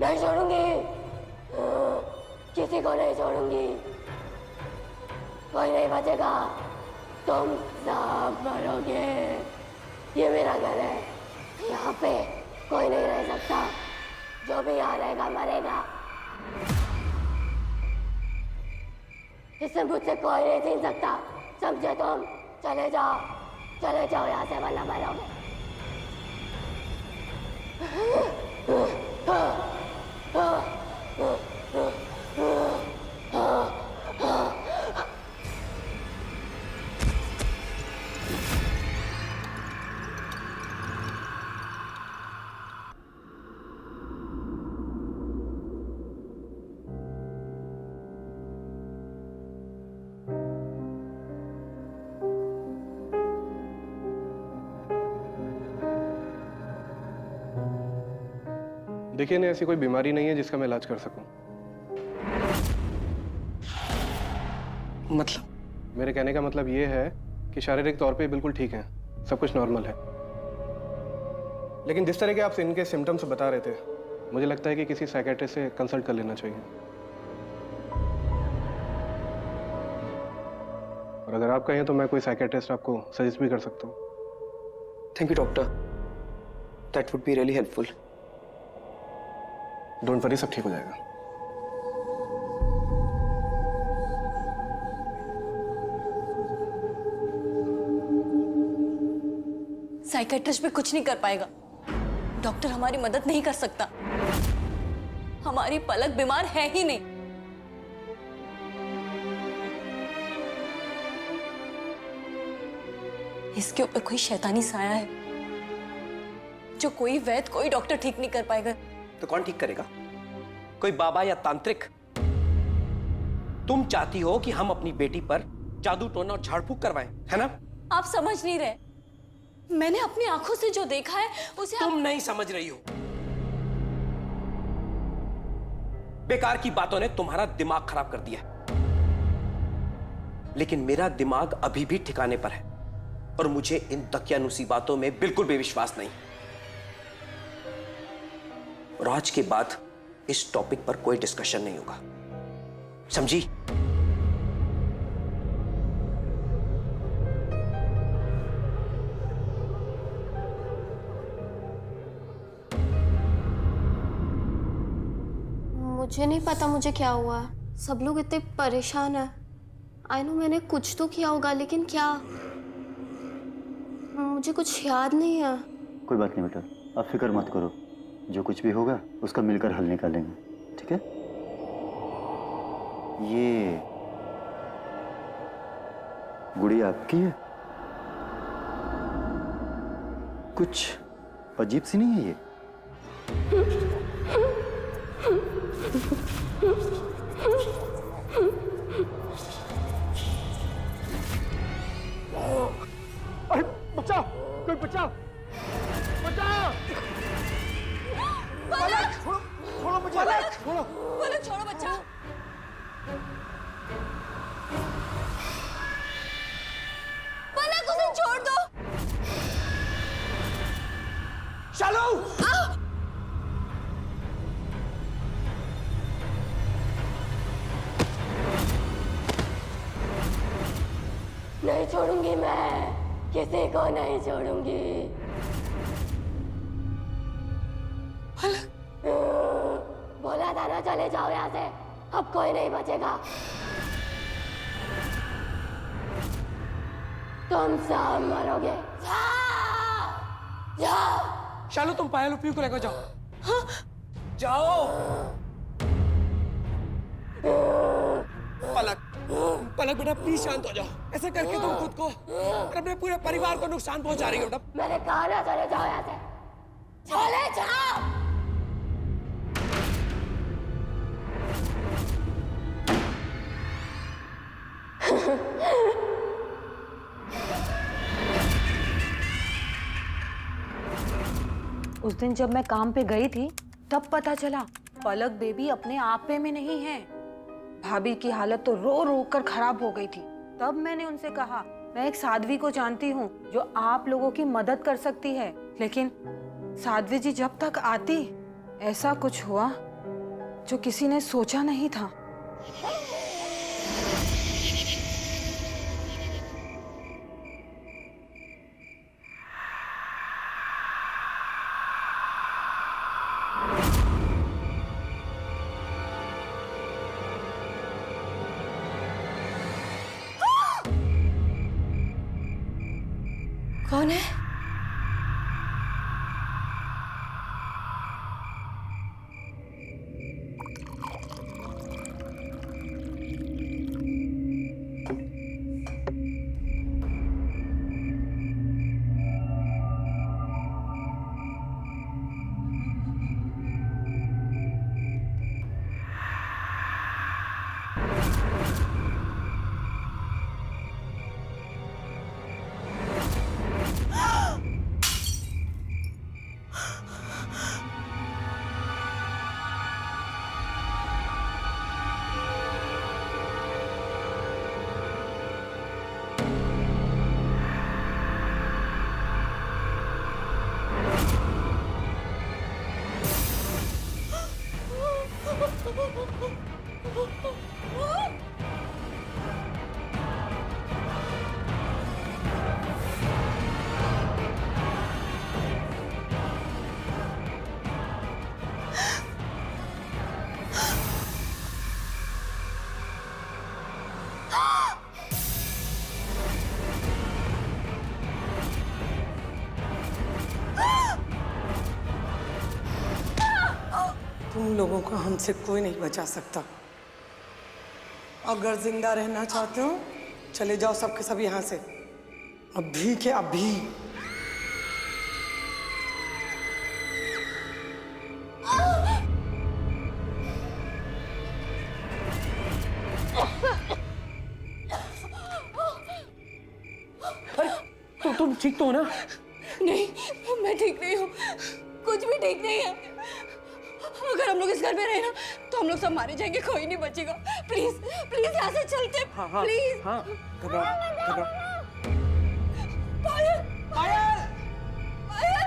नहीं छोड़ूंगी, किसी को नहीं छोड़ूंगी। कोई नहीं बचेगा, तुम सब मरोगे। ये मेरा घर है, यहाँ पे कोई नहीं रह सकता। जो भी यहाँ रहेगा मरेगा। इससे मुझसे कोई नहीं छीन सकता, समझे तुम? चले जाओ यहाँ से, वरना मरोगे। देखिए, नहीं ऐसी कोई बीमारी नहीं है जिसका मैं इलाज कर सकूं। मतलब? मेरे कहने का मतलब ये है कि शारीरिक तौर पे बिल्कुल ठीक है, सब कुछ नॉर्मल है। लेकिन जिस तरह के आप इनके सिम्टम्स बता रहे थे, मुझे लगता है कि किसी साइकियाट्रिस्ट से कंसल्ट कर लेना चाहिए। और अगर आप कहें तो मैं कोई साइकियाट्रिस्ट आपको सजेस्ट भी कर सकता हूँ। Thank you doctor, that would be really helpful. Don't worry, सब ठीक हो जाएगा। साइकियाट्रिस्ट भी कुछ नहीं कर पाएगा। डॉक्टर हमारी मदद नहीं कर सकता। हमारी पलक बीमार है ही नहीं। इसके ऊपर कोई शैतानी साया है जो कोई वैद्य, कोई डॉक्टर ठीक नहीं कर पाएगा। तो कौन ठीक करेगा? कोई बाबा या तांत्रिक? तुम चाहती हो कि हम अपनी बेटी पर जादू टोना और झाड़ फूक करवाएं, है ना? आप समझ नहीं रहे। मैंने अपनी आंखों से जो देखा है उसे तुम नहीं समझ रही हो। बेकार की बातों ने तुम्हारा दिमाग खराब कर दिया। लेकिन मेरा दिमाग अभी भी ठिकाने पर है और मुझे इन दकियानुसी बातों में बिल्कुल भी विश्वास नहीं। और आज के बाद इस टॉपिक पर कोई डिस्कशन नहीं होगा, समझी? मुझे नहीं पता मुझे क्या हुआ। सब लोग इतने परेशान हैं। आई नो मैंने कुछ तो किया होगा, लेकिन क्या, मुझे कुछ याद नहीं है। कोई बात नहीं बेटा, आप फिक्र मत करो। जो कुछ भी होगा उसका मिलकर हल निकालेंगे, ठीक है? ये गुड़िया आपकी है? कुछ अजीब सी नहीं है ये? अरे बच्चा, कोई बच्चा, बच्चा! पलक! छोड़ो मुझे! छोड़ो! पलक छोड़ो बच्चा। पलक, उसे छोड़ दो। चलो! नहीं छोड़ूंगी मैं, किसी को नहीं छोड़ूंगी। बोला था ना, चले जाओ यहाँ से, अब कोई नहीं बचेगा। तुम सब मरोगे। जाओ, जाओ। शालू, तुम पायल उपी को लेकर जाओ। हाँ? जाओ। पलक, पलक बेटा प्लीज शांत हो जाओ। ऐसा करके तुम खुद को और अपने पूरे परिवार को नुकसान पहुंचा रही हो बेटा। मैंने कहा ना, चले जाओ यहाँ से, चले जाओ। उस दिन जब मैं काम पे गई थी तब पता चला पलक बेबी अपने आप में नहीं है। भाभी की हालत तो रो रो कर खराब हो गई थी। तब मैंने उनसे कहा, मैं एक साध्वी को जानती हूँ जो आप लोगों की मदद कर सकती है। लेकिन साध्वी जी जब तक आती ऐसा कुछ हुआ जो किसी ने सोचा नहीं था। कौन है? तुम लोगों को हमसे कोई नहीं बचा सकता। अगर जिंदा रहना चाहते हो चले जाओ सबके सब यहाँ से, अभी के अभी। तुम ठीक तो हो ना? नहीं, मैं ठीक नहीं हूँ, कुछ भी ठीक नहीं है। अगर हम लोग इस घर में रहे ना तो हम लोग सब मारे जाएंगे, कोई नहीं बचेगा। प्लीज प्लीज यहाँ से चलते, प्लीज। हाँ, घबराओ घबराओ। पायल, पायल! पायल!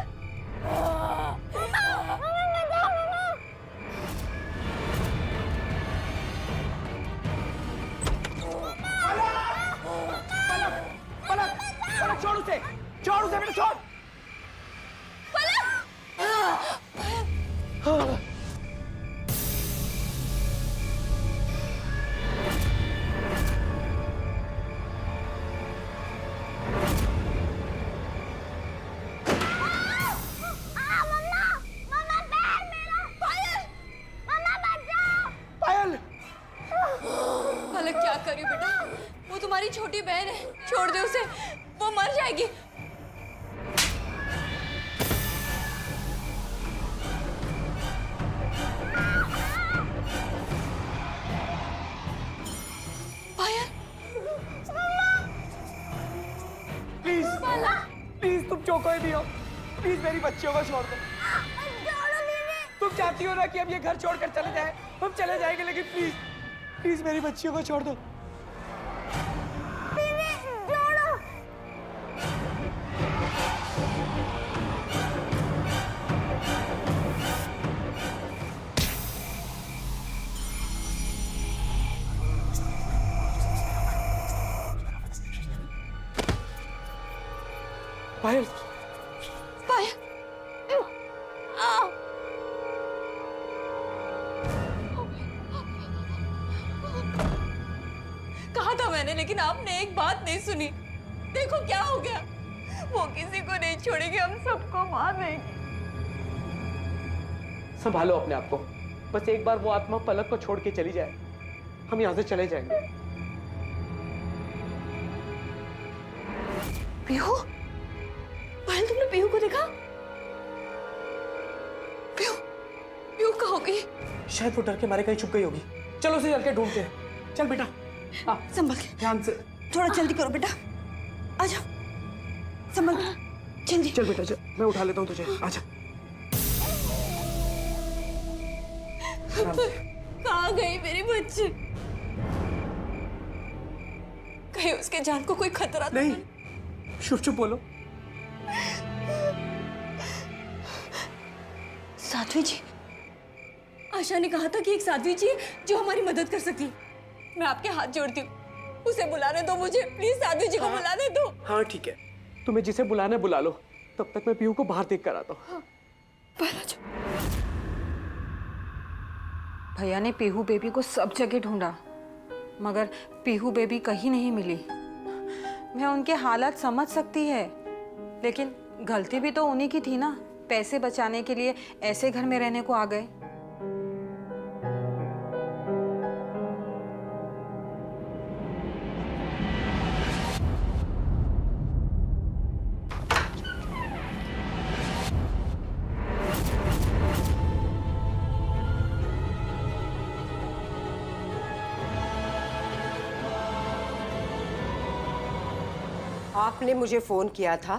पलक, छोड़ उसे बेटा, छोड़। पलक क्या कर रही हो बेटा? वो तुम्हारी छोटी बहन है, छोड़ दे उसे, वो मर जाएगी। पायल, प्लीज तुम जो कोई भी हो, प्लीज मेरी बच्चियों को छोड़ दो। तुम चाहती हो ना कि हम ये घर छोड़कर चले जाएं? हम चले जाएंगे, लेकिन प्लीज मेरी बच्चियों को छोड़ दो। पायल, पायल, कहा था मैंने, लेकिन आपने एक बात नहीं सुनी। देखो क्या हो गया, वो किसी को नहीं छोड़ेगी, हम सबको मार देगी। संभालो अपने आप को, बस एक बार वो आत्मा पलक को छोड़ के चली जाए, हम यहाँ से चले जाएंगे। पीहू, पायल तुमने पीहू को देखा? पीहू, पीहू कहाँ हो गई? शायद वो डर के मारे कहीं छुप गई होगी। चलो उसे चल के ढूंढते हैं। चल बेटा, संभल के, ध्यान से। थोड़ा जल्दी करो बेटा, आ जाओ, संभल के, जल्दी। चल बेटा, चल, मैं उठा लेता हूँ तुझे, आजा। कहाँ गई मेरी बच्ची? कहीं उसके जान को कोई खतरा तो नहीं, चुप चुप बोलो। साध्वी जी, आशा ने कहा था कि एक साध्वी जी है जो हमारी मदद कर सकती है। मैं आपके हाथ जोड़ती हूँ, उसे बुलाने दो मुझे, प्लीज साध्वी जी को बुलाने दो। हाँ ठीक है, तुम्हें जिसे बुलाना है बुला लो, तब तक मैं पीहू को बाहर देख कर आता हूँ। भैया ने पीहू बेबी को सब जगह ढूंढा, मगर पीहू बेबी कहीं नहीं मिली। मैं उनके हालात समझ सकती है, लेकिन गलती भी तो उन्हीं की थी ना। पैसे बचाने के लिए ऐसे घर में रहने को आ गए। आपने मुझे फोन किया था।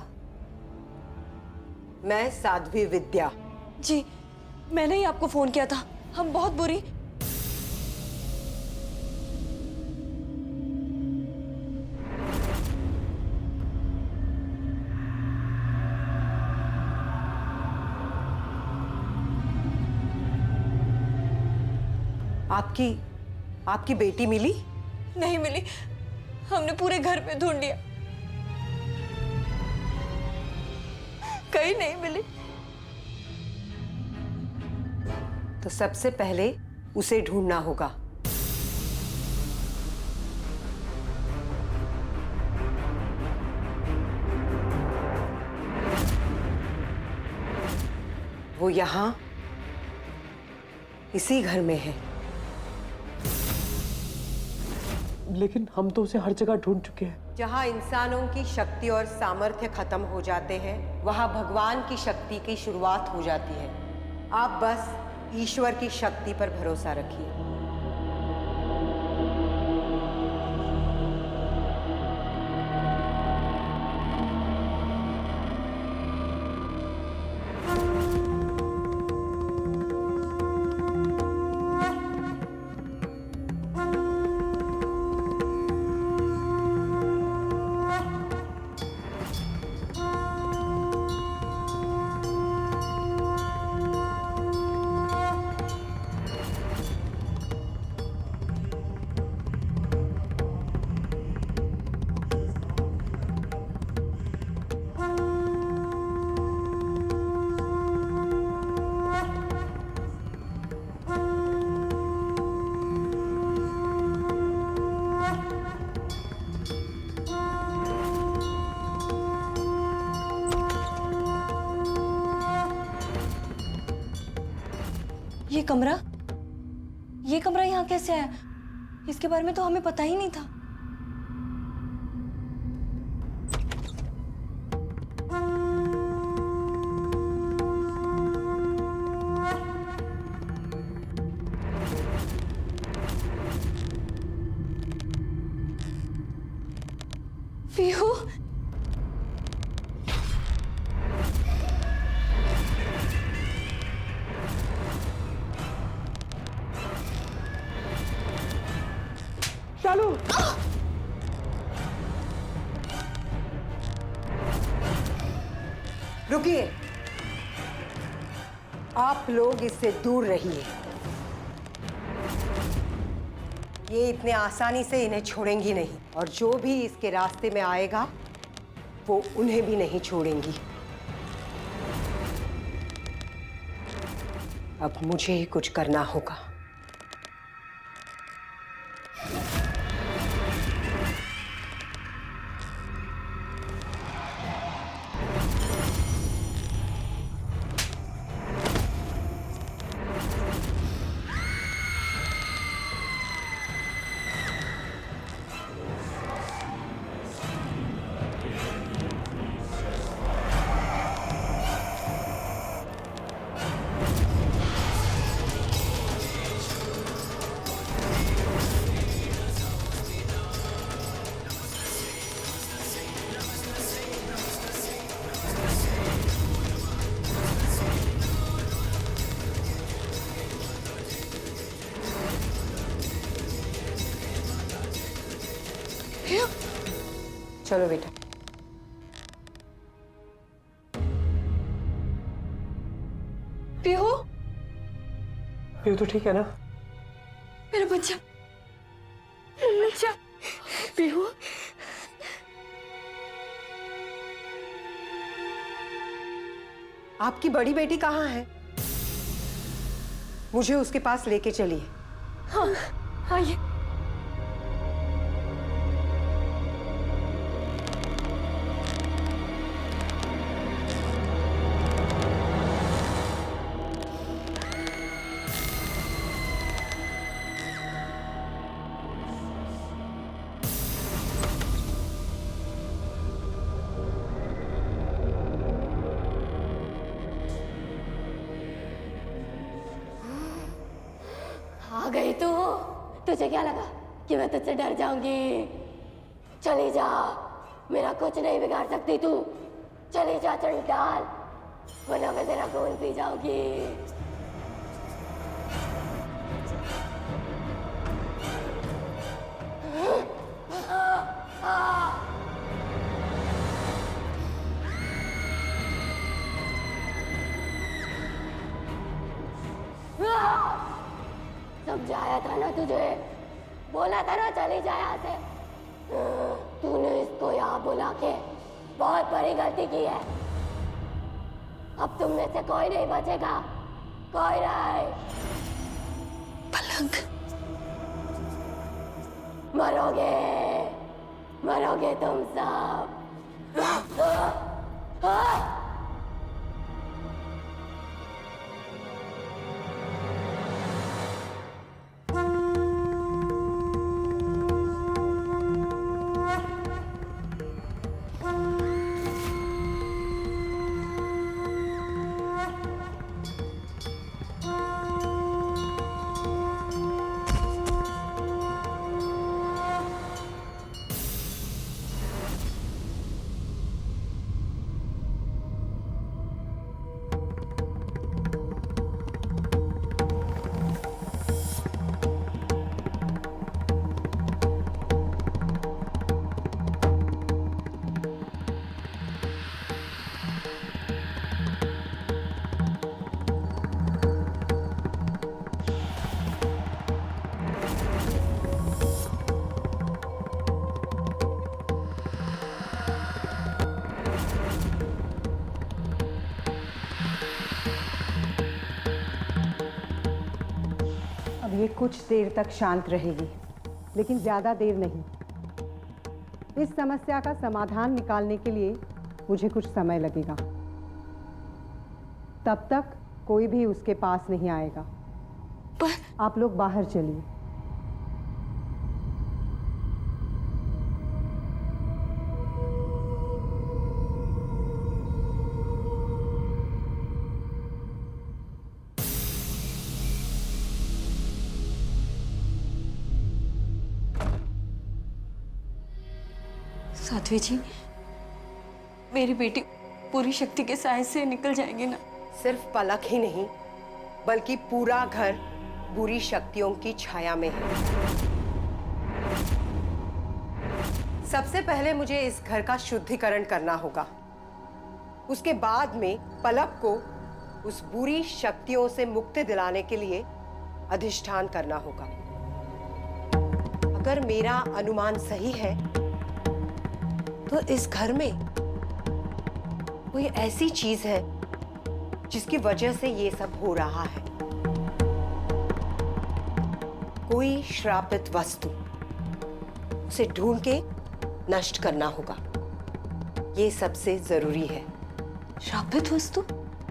मैं साध्वी विद्या। जी, मैंने ही आपको फोन किया था। हम बहुत बुरी। आपकी बेटी मिली? नहीं मिली, हमने पूरे घर पे ढूंढ लिया, कहीं नहीं मिली। तो सबसे पहले उसे ढूंढना होगा। वो यहां इसी घर में है। लेकिन हम तो उसे हर जगह ढूंढ चुके हैं। जहां इंसानों की शक्ति और सामर्थ्य खत्म हो जाते हैं, वहां भगवान की शक्ति की शुरुआत हो जाती है। आप बस ईश्वर की शक्ति पर भरोसा रखिए। ये कमरा यहाँ कैसे आया? इसके बारे में तो हमें पता ही नहीं था। पीहू, चालू। रुकिए, आप लोग इससे दूर रहिए। ये इतने आसानी से इन्हें छोड़ेंगी नहीं, और जो भी इसके रास्ते में आएगा वो उन्हें भी नहीं छोड़ेंगी। अब मुझे ही कुछ करना होगा। चलो बेटा। पीहू, पीहू तो ठीक है ना? मेरा बच्चा, बच्चा, पीहू। आपकी बड़ी बेटी कहाँ है? मुझे उसके पास लेके चलिए। हाँ, आइए। आ गई तू। तुझे क्या लगा कि मैं तुझसे डर जाऊंगी? चली जा, मेरा कुछ नहीं बिगाड़ सकती तू। चली जा चंडाल, वरना मैं तेरा खून पी जाऊंगी। समझाया था ना तुझे, बोला था ना चली जा यहाँ से। तूने इसको यहाँ बुला के बहुत बड़ी गलती की है। अब तुम में से कोई नहीं बचेगा, कोई नहीं। पलक, मरोगे, मरोगे तुम सब। अब ये कुछ देर तक शांत रहेगी, लेकिन ज्यादा देर नहीं। इस समस्या का समाधान निकालने के लिए मुझे कुछ समय लगेगा। तब तक कोई भी उसके पास नहीं आएगा। आप लोग बाहर चलिए। साध्वी जी, मेरी बेटी पूरी शक्ति के साए से निकल जाएंगे ना? सिर्फ पलक ही नहीं, बल्कि पूरा घर बुरी शक्तियों की छाया में है। सबसे पहले मुझे इस घर का शुद्धिकरण करना होगा। उसके बाद में पलक को उस बुरी शक्तियों से मुक्ति दिलाने के लिए अधिष्ठान करना होगा। अगर मेरा अनुमान सही है तो इस घर में कोई ऐसी चीज है जिसकी वजह से ये सब हो रहा है। कोई श्रापित वस्तु, उसे ढूंढ के नष्ट करना होगा। ये सबसे जरूरी है। श्रापित वस्तु?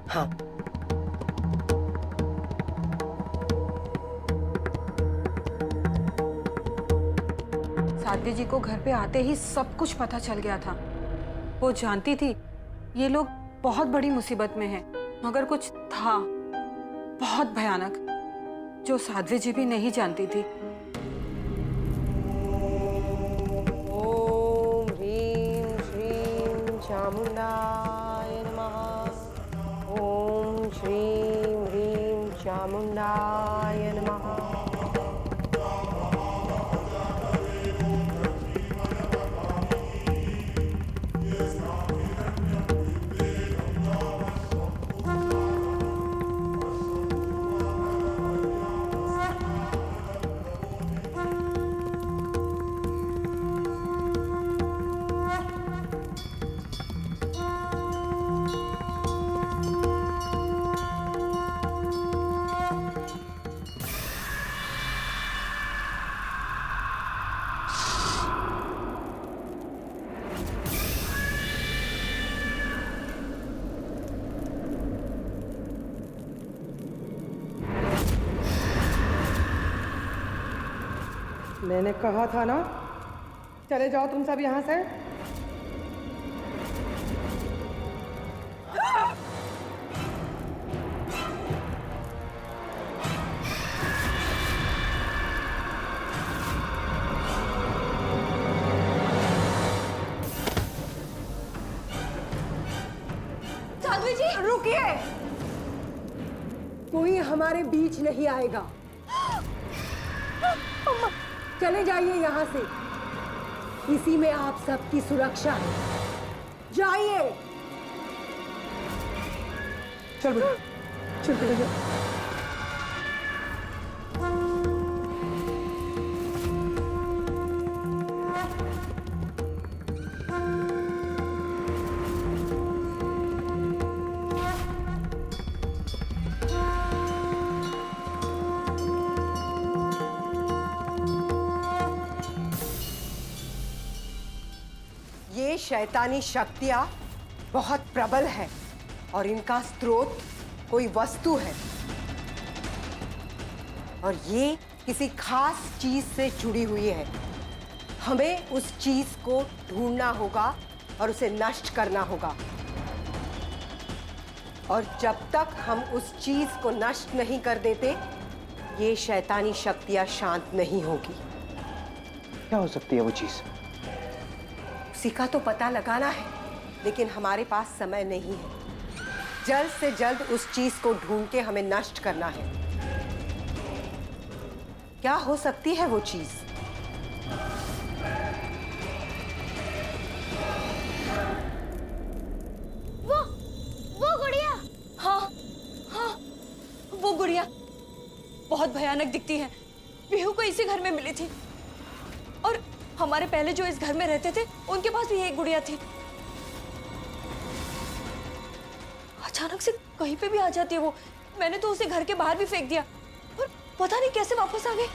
हाँ। साध्वी जी को घर पे आते ही सब कुछ पता चल गया था। वो जानती थी ये लोग बहुत बड़ी मुसीबत में हैं, मगर कुछ था बहुत भयानक जो साध्वी जी भी नहीं जानती थी। ओम ह्रीं श्रीं चामुंडाय नमः। ओम श्रीं ह्रीं चामुंडाय नमः। मैंने कहा था ना, चले जाओ तुम सब यहाँ से। साध्वी जी रुकिए, कोई हमारे बीच नहीं आएगा। चले जाइए यहाँ से, इसी में आप सबकी सुरक्षा है। जाइए। चल बेटा, चल बेटा जा। ये शैतानी शक्तियां बहुत प्रबल है और इनका स्रोत कोई वस्तु है और ये किसी खास चीज से जुड़ी हुई है। हमें उस चीज को ढूंढना होगा और उसे नष्ट करना होगा, और जब तक हम उस चीज को नष्ट नहीं कर देते ये शैतानी शक्तियां शांत नहीं होगी। क्या हो सकती है वो चीज? उसी का तो पता लगाना है, लेकिन हमारे पास समय नहीं है। जल्द से जल्द उस चीज को ढूंढ के हमें नष्ट करना है। क्या हो सकती है वो चीज? वो गुड़िया। हाँ हाँ, वो गुड़िया बहुत भयानक दिखती है। पीहू को इसी घर में मिली थी और हमारे पहले जो इस घर में रहते थे उनके पास भी एक गुड़िया थी। अचानक से कहीं पे भी आ जाती है वो। मैंने तो उसे घर के बाहर भी फेंक दिया, पर पता नहीं कैसे वापस आ गई।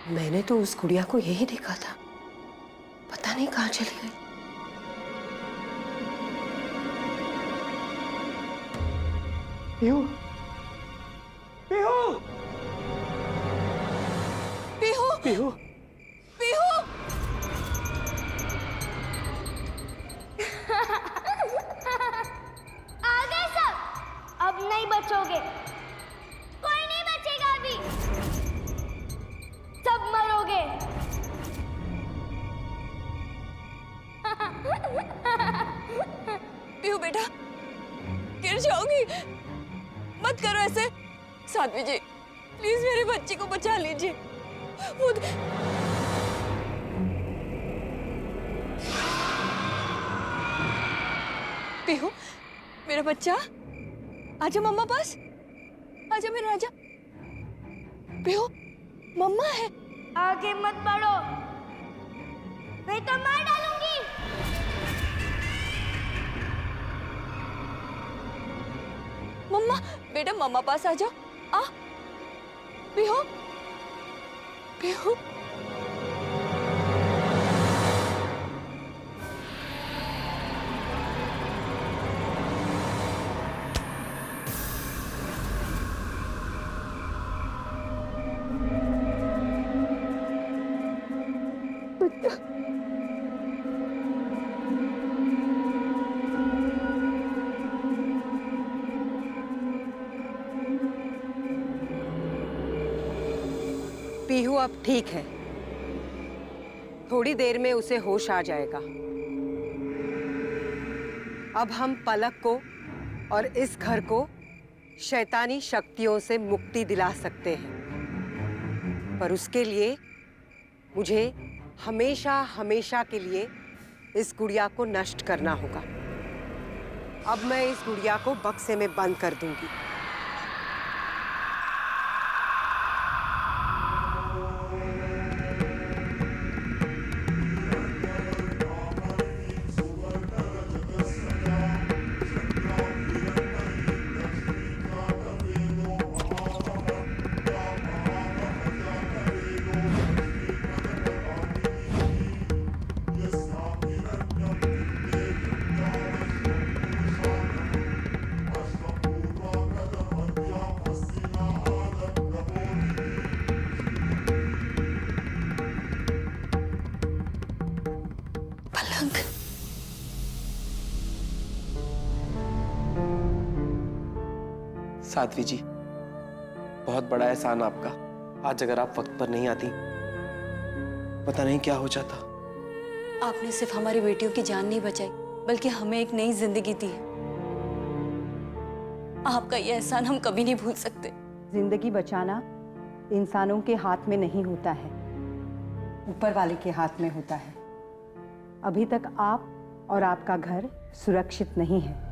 मैंने तो उस गुड़िया को यही देखा था, पता नहीं कहाँ चली गई। पीहू, पीहू, पीहू, पीहू, पीहू। आ गए सब, अब नहीं बचोगे, कोई नहीं बचेगा अभी, सब मरोगे। पीहू बेटा, गिर जाओगी, मत करो ऐसे। साध्वी जी प्लीज मेरे बच्चे को बचा लीजिए। वो पीहू मेरा बच्चा, आजा मम्मा पास, आजा मेरा राजा। पीहू मम्मा है। आगे मत बढ़ो, मैं तो मार डालूंगी। मम्मा बेटा, मम्मा पास आ जाओ। आ पीहू, पीहू। पीहू अब ठीक है, थोड़ी देर में उसे होश आ जाएगा। अब हम पलक को और इस घर को शैतानी शक्तियों से मुक्ति दिला सकते हैं, पर उसके लिए मुझे हमेशा हमेशा के लिए इस गुड़िया को नष्ट करना होगा। अब मैं इस गुड़िया को बक्से में बंद कर दूंगी। पलक, साध्वी जी, बहुत बड़ा एहसान आपका। आज अगर आप वक्त पर नहीं आती, पता नहीं क्या हो जाता। आपने सिर्फ हमारी बेटियों की जान नहीं बचाई, बल्कि हमें एक नई जिंदगी दी है। आपका ये एहसान हम कभी नहीं भूल सकते। जिंदगी बचाना इंसानों के हाथ में नहीं होता है, ऊपर वाले के हाथ में होता है। अभी तक आप और आपका घर सुरक्षित नहीं है।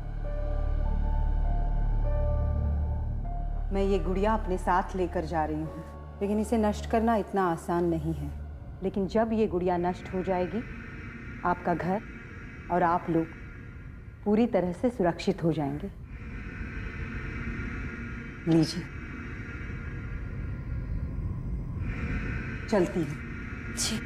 मैं ये गुड़िया अपने साथ लेकर जा रही हूँ, लेकिन इसे नष्ट करना इतना आसान नहीं है। लेकिन जब ये गुड़िया नष्ट हो जाएगी, आपका घर और आप लोग पूरी तरह से सुरक्षित हो जाएंगे। लीजिए, चलती हूँ। जी।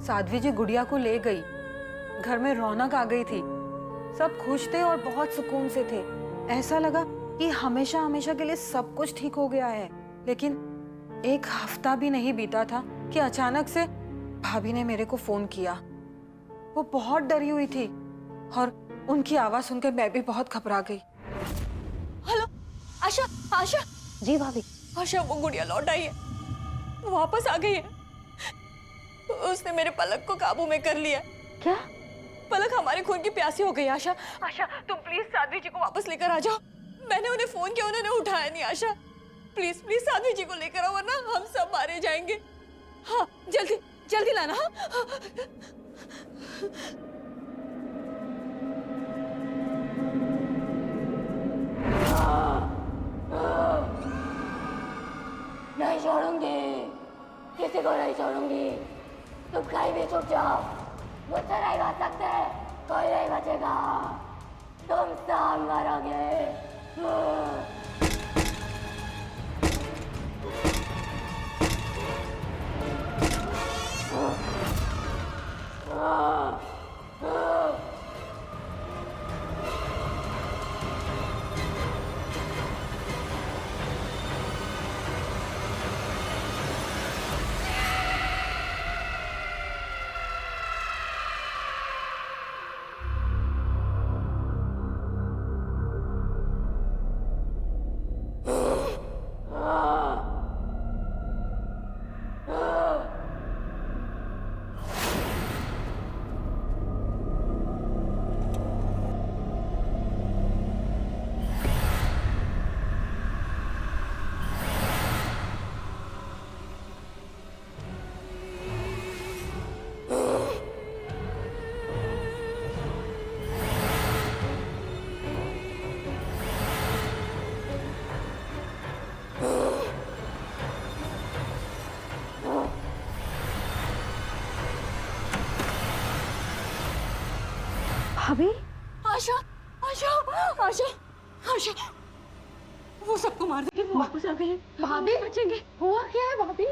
साध्वी जी गुड़िया को ले गई। घर में रौनक आ गई थी, सब खुश थे और बहुत सुकून से थे। ऐसा लगा कि हमेशा हमेशा के लिए सब कुछ ठीक हो गया है। लेकिन एक हफ्ता भी नहीं बीता था कि अचानक से भाभी ने मेरे को फोन किया। वो बहुत डरी हुई थी और उनकी आवाज सुनकर मैं भी बहुत घबरा गई। हेलो आशा, आशा। जी भाभी। आशा, वो गुड़िया लौट आई है, वो वापस आ गई है। उसने मेरे पलक को काबू में कर लिया। क्या? पलक हमारे खून की प्यासी हो गई। आशा, आशा तुम प्लीज साध्वी जी को वापस लेकर आ जाओ। मैंने उन्हें फोन किया, उन्होंने उठाया नहीं। आशा प्लीज प्लीज साध्वी जी को लेकर आओ, वरना हम सब मारे जाएंगे। हाँ जल्दी जल्दी लाना। हाँ नहीं छोड़ूंगी, किसी को नहीं छोड़ूंगी। तुम कहीं भी छुप जाओ, मुझसे नहीं बच सकते, कोई नहीं बचेगा। तुम सब मरोगे। भाभी? आशा, आशा, आशा, आशा, वो सबको मार देंगे, वो वापस आ गए। भाभी बचेंगे। हुआ क्या है भाभी?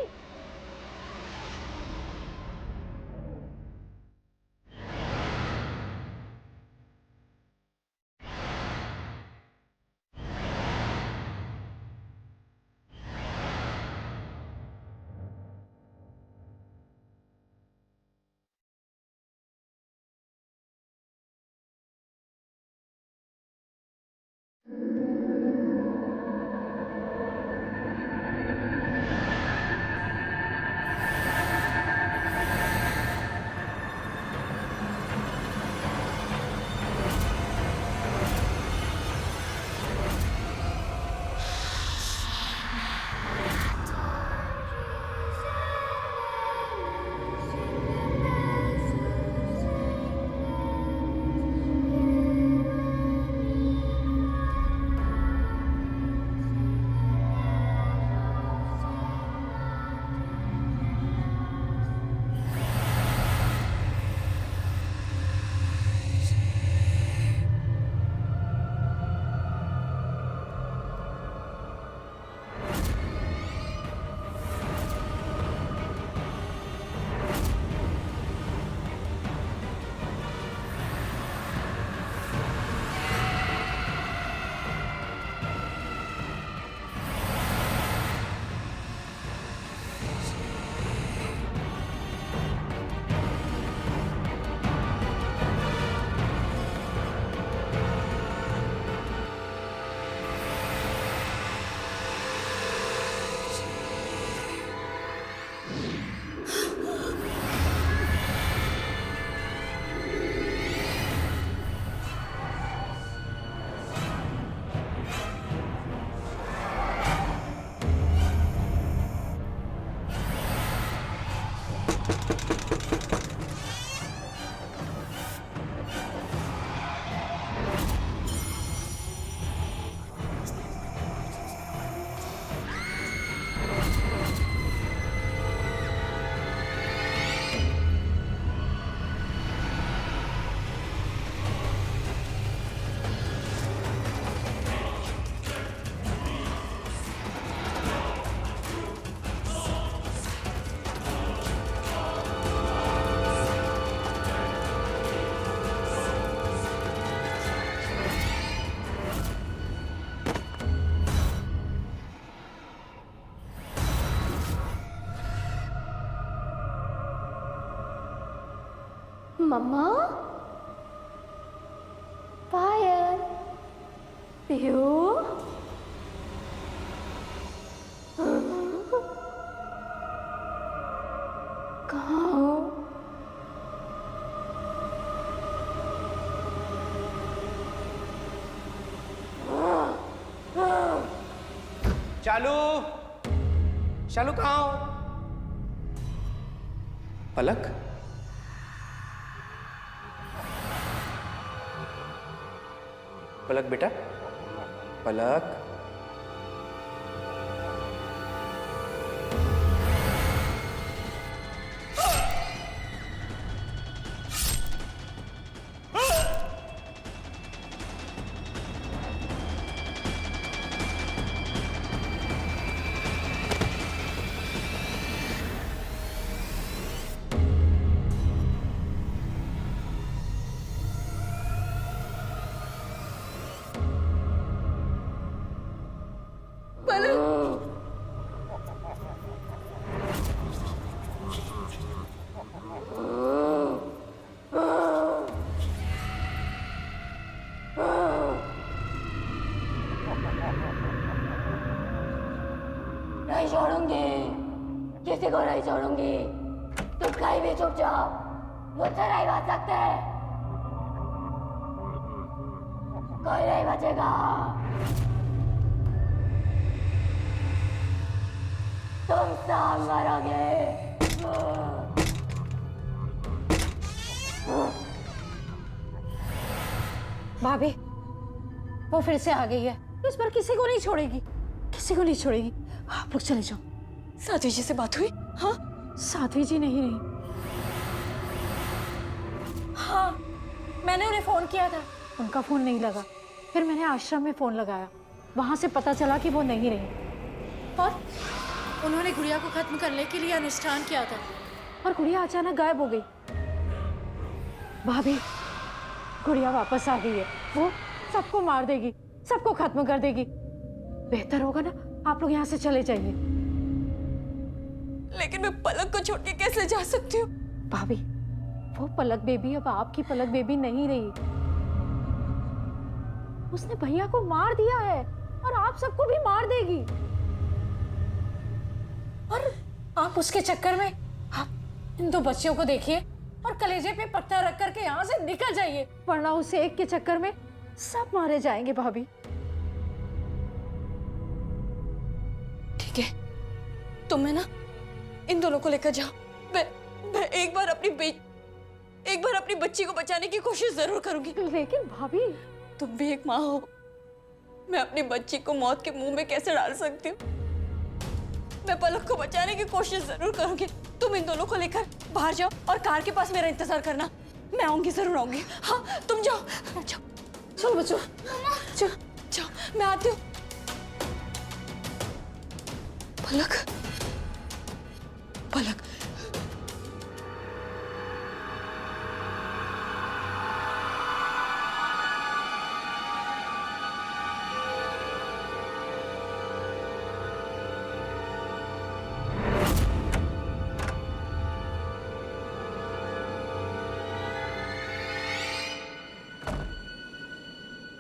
मम्मा, पायल, पियू, कहाँ हो? चालू, चालू कहाँ हो? पलक, पलक बेटा, पलक। नहीं छोड़ूंगी, किसी को नहीं छोड़ूंगी। तुम कहीं भी छुप जाओ, मुझसे नहीं बच सकते। कोई नहीं बचेगा। तुम सब मरोगे। भाभी, वो फिर से आ गई है। इस बार किसी को नहीं छोड़ेगी, किसी को नहीं छोड़ेगी। आप लोग चले जाओ। साध्वी जी से बात हुई? हाँ, साध्वी जी नहीं रही। हाँ, मैंने उन्हें फोन किया था, उनका फोन नहीं लगा। फिर मैंने आश्रम में फोन लगाया, वहां से पता चला कि वो नहीं रही। और उन्होंने गुड़िया को खत्म करने के लिए अनुष्ठान किया था और गुड़िया अचानक गायब हो गई। भाभी, गुड़िया वापस आ गई है। वो सबको मार देगी, सबको खत्म कर देगी। बेहतर होगा ना आप लोग यहाँ से चले जाइए। लेकिन मैं पलक को छोड़ के कैसे जा सकती हूँ? भाभी, वो पलक बेबी अब आपकी पलक बेबी नहीं रही। उसने भैया को मार दिया है और आप सबको भी मार देगी। और आप उसके चक्कर में आप इन दो बच्चियों को देखिए और कलेजे पे पत्थर रख करके यहाँ से निकल जाइए, वरना उस एक के चक्कर में सब मारे जाएंगे। भाभी, ठीक है, तुम है ना इन दोनों को लेकर जाओ। मैं एक बार अपनी बच्ची को बचाने की कोशिश जरूर करूंगी। लेकिन भाभी, तुम भी एक माँ हो। मैं अपनी बच्ची को मौत के मुंह में कैसे डाल सकती हूँ? मैं पलक को बचाने की कोशिश जरूर करूंगी। तुम इन दोनों को लेकर बाहर जाओ और कार के पास मेरा इंतजार करना। मैं आऊंगी, जरूर आऊंगी। हाँ, तुम जाओ जाओ। चलो बच्चों, चलो जाओ, मैं आती हूँ। पलक, पलक,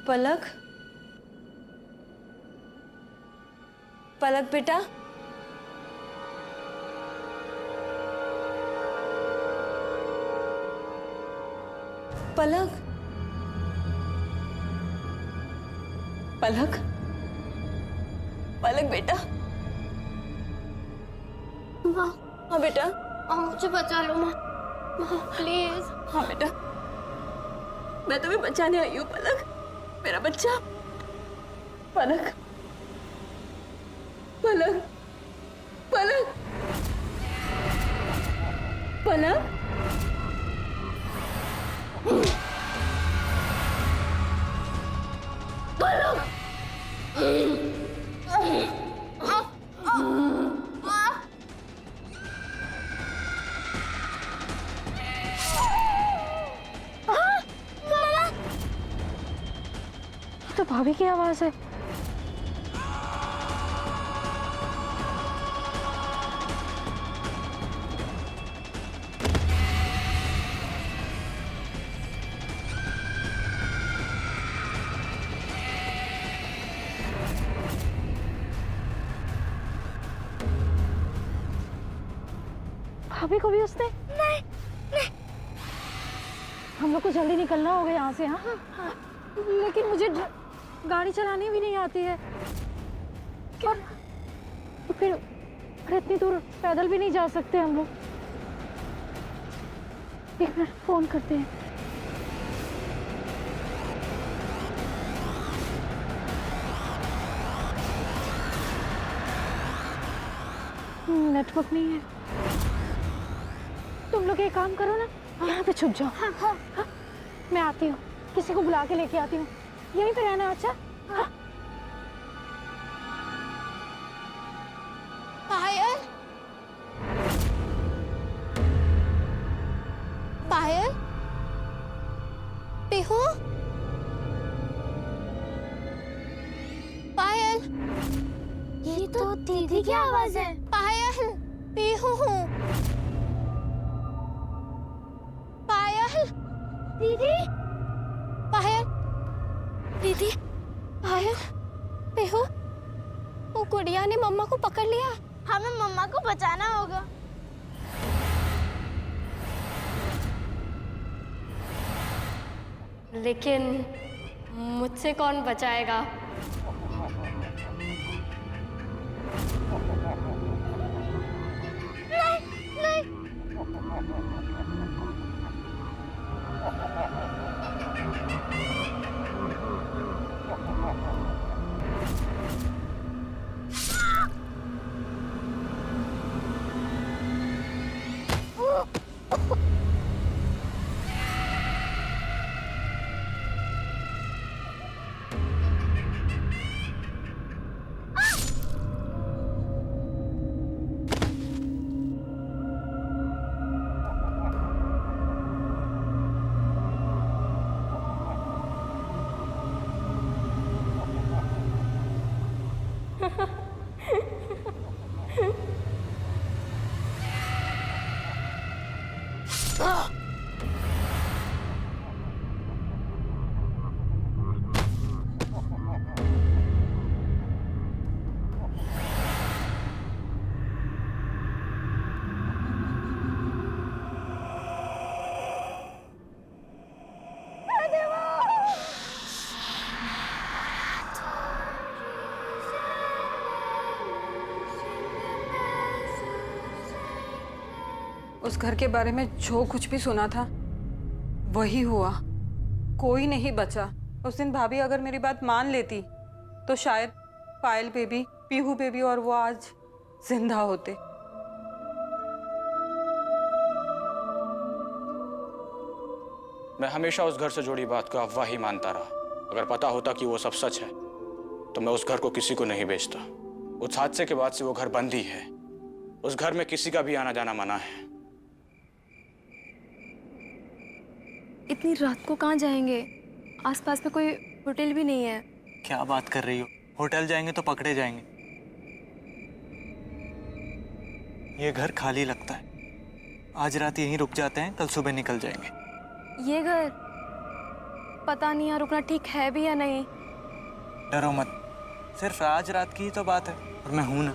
पलक, पलक बेटा, पलक, पलक, पलक बेटा। माँ, हाँ बेटा। मुझे बचा लो माँ, माँ प्लीज। हाँ बेटा, मैं तुम्हें बचाने आई हूँ पलक, मेरा बच्चा। पलक, पलक, पलक, पलक। तो भाभी की आवाज है। भाभी को भी उसने? नहीं नहीं। हम लोग को जल्दी निकलना होगा यहाँ से। हाँ, लेकिन मुझे गाड़ी चलानी भी नहीं आती है। और तो फिर इतनी दूर पैदल भी नहीं जा सकते हम लोग। एक मिनट फोन करते हैं। नेटवर्क नहीं है। तुम लोग एक काम करो ना, यहाँ पे छुप जाओ। हाँ, मैं आती हूँ, किसी को बुला के लेके आती हूँ। यहीं पे रहना। अच्छा? हाँ। पायल, पायल, पीहू, पायल। ये तो दीदी की आवाज है। पायल, पीहू हूँ। पायल, दीदी, पायल, दीदी, पायल, पीहू, वो गुड़िया ने मम्मा को पकड़ लिया। हमें मम्मा को बचाना होगा। लेकिन मुझसे कौन बचाएगा? उस घर के बारे में जो कुछ भी सुना था वही हुआ। कोई नहीं बचा। उस दिन भाभी अगर मेरी बात मान लेती तो शायद पायल बेबी, पीहू बेबी और वो आज जिंदा होते। मैं हमेशा उस घर से जुड़ी बात को अफवाह ही मानता रहा। अगर पता होता कि वो सब सच है तो मैं उस घर को किसी को नहीं बेचता। उस हादसे के बाद से वो घर बंद ही है। उस घर में किसी का भी आना जाना मना है। इतनी रात को कहाँ जाएंगे? आसपास में कोई होटल भी नहीं है। क्या बात कर रही हो? होटल जाएंगे तो पकड़े जाएंगे। ये घर खाली लगता है। आज रात यहीं रुक जाते हैं, कल सुबह निकल जाएंगे। ये घर पता नहीं यहाँ रुकना ठीक है भी या नहीं। डरो मत, सिर्फ आज रात की ही तो बात है और मैं हूं ना।